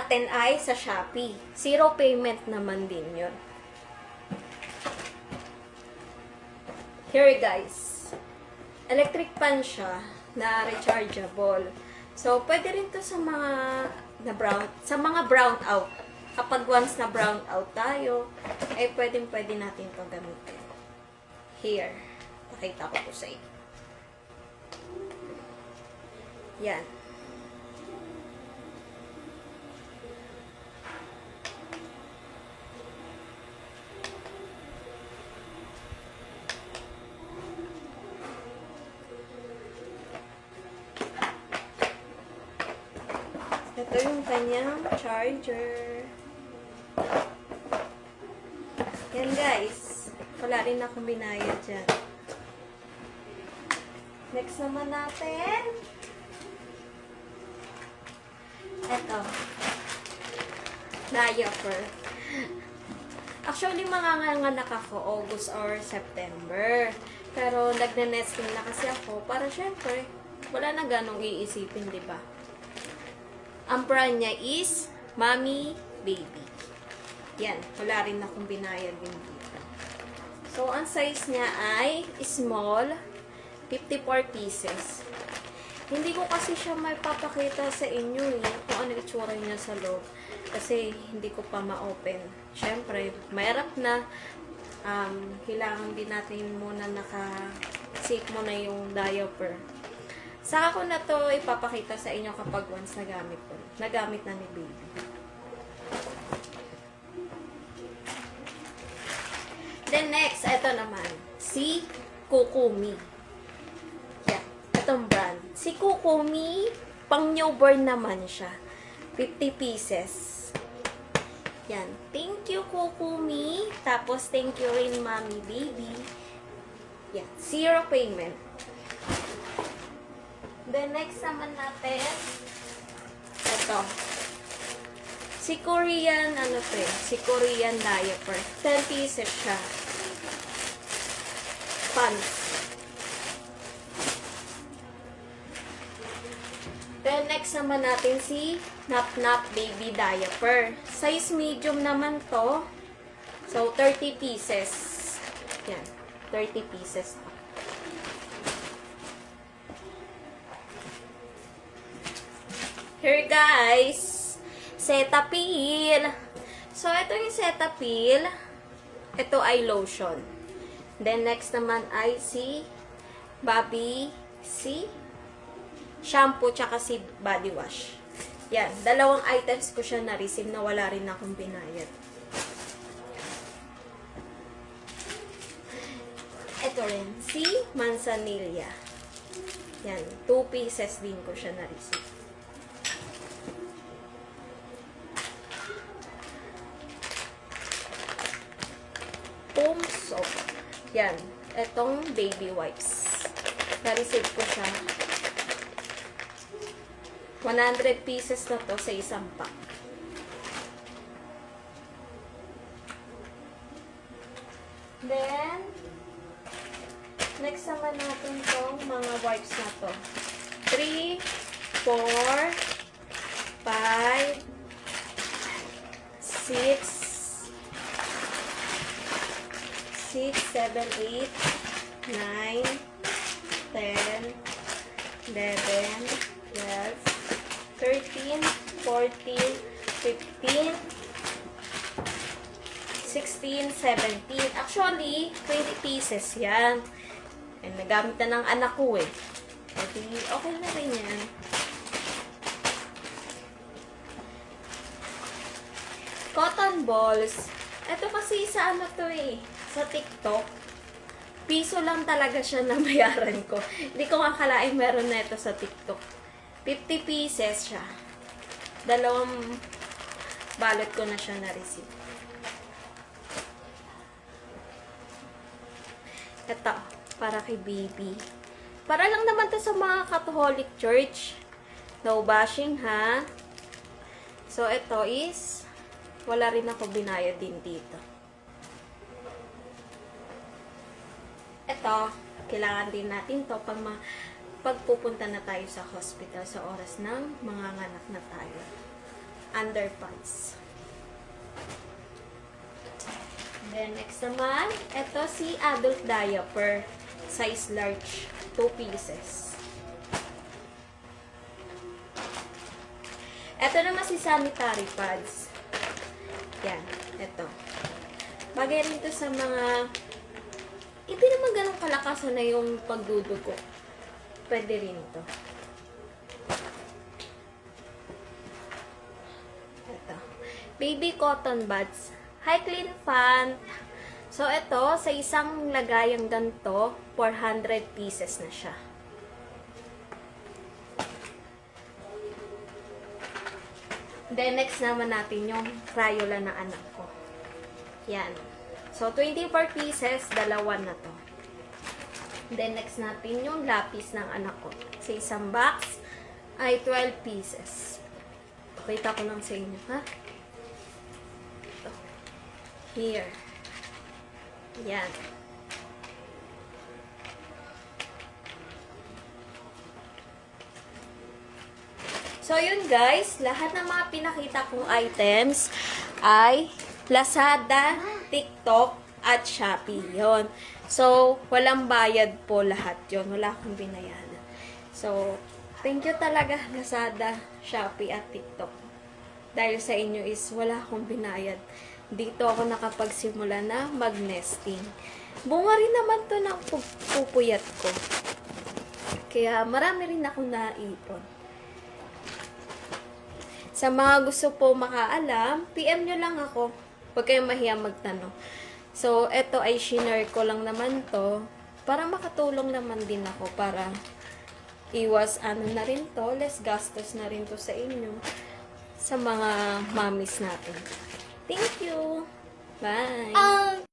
natin ay sa Shopee. Zero payment naman din yun. Here guys. Electric pan siya na rechargeable. So, pwede rin to sa mga brown out. Kapag once na brown out tayo, eh pwede natin to gamitin. Here. Pakita ko po sa inyo. Yan. Ito yung kanyang charger. Yan guys. Wala rin akong binayad dyan. Next naman natin. Ito. Diaper. Actually, manganganak ako August or September. Pero nagne-nesting na kasi ako para syempre, wala na ganong iisipin, di ba? Ang brand niya is Mommy Baby. Yan. Wala rin akong binayad din dito. So, ang size niya ay small, 54 pieces. Hindi ko kasi siya mapapakita sa inyo kung ano itsura niya sa loob. Kasi hindi ko pa ma-open. Siyempre, mahirap na. Kailangan din natin muna naka-safe mo na yung diaper. Saka ko na to ipapakita sa inyo kapag once nagamit na ni baby. Then next, ito naman. Si Kukumi. Yan. Itong brand. Si Kukumi, pang newborn naman siya. 50 pieces. Yan. Thank you, Kukumi. Tapos, thank you rin, Mommy Baby. Yan. Zero payment. Then, next naman natin, ito. Si Korean, si Korean diaper. 10 pieces siya. Pants. Then, next naman natin si Nap Nap Baby Diaper. Size medium naman to. So, 30 pieces. Yan. 30 pieces to. Here guys, Cetaphil. So, ito yung Cetaphil. Ito ay lotion. Then, next naman ay si Bobby C. Shampoo tsaka si body wash. Yan. Dalawang items ko siya na-receive na wala rin akong binayad. Ito rin. Si Manzanilla. Yan. 2 pieces din ko siya na-receive. Home soap. Yan. Etong baby wipes. Na-receive ko siya. 100 pieces na to sa isang pack. Then, next naman natin tong mga wipes na to. 3, 4, 5, 6, 7, 8, 9, 10, 11, 12, 13, 14, 15, 16, 17. Actually, 20 pieces yan. And nagamit na ng anak ko eh. Okay na rin yan. Cotton balls. Ito kasi sa to eh. Sa TikTok. Piso lang talaga siya na bayaran ko. Hindi ko akalain meron na ito sa TikTok. 50 pieces siya. Dalawang balot ko na siya na-receive. Ito, para kay baby. Para lang naman to sa mga Catholic Church. No bashing, ha? So, ito is, wala rin ako binayad din dito. Ito, kailangan din natin to pag pupunta na tayo sa hospital sa oras ng mga nganak na tayo. underpants. Then, next naman, ito si adult diaper. Size large. 2 pieces. Ito naman si sanitary pads. Yan. Ito. Bagay rin to sa mga hindi naman ganun kalakasan na yung pagdudugo. Pwede rin to. Ito. Baby cotton buds. High clean fan. So, ito, sa isang lagayang ganito, 400 pieces na siya. Then, next naman natin yung Crayola na anak ko. Yan. So, 24 pieces, dalawa na to. Then, next natin yung lapis ng anak ko. Sa isang box, ay 12 pieces. Pakita ko lang sa inyo, ha? Ito. Here. Yan. So, yun guys. Lahat ng mga pinakita kong items ay Lazada, TikTok, at Shopee. Yun. So, walang bayad po lahat yun. Wala akong binayaran. So, thank you talaga Lazada, Shopee, at TikTok. Dahil sa inyo is wala akong binayad. Dito ako nakapagsimula na mag-nesting. Bunga rin naman to ng pupuyat ko. Kaya marami rin ako naipon. Sa mga gusto po makaalam, PM nyo lang ako. Huwag kayong mahiya magtanong. So, eto ay shinare ko lang naman to para makatulong naman din ako para iwas ano na rin to, less gastos na rin to sa inyo sa mga mommies natin. Thank you! Bye!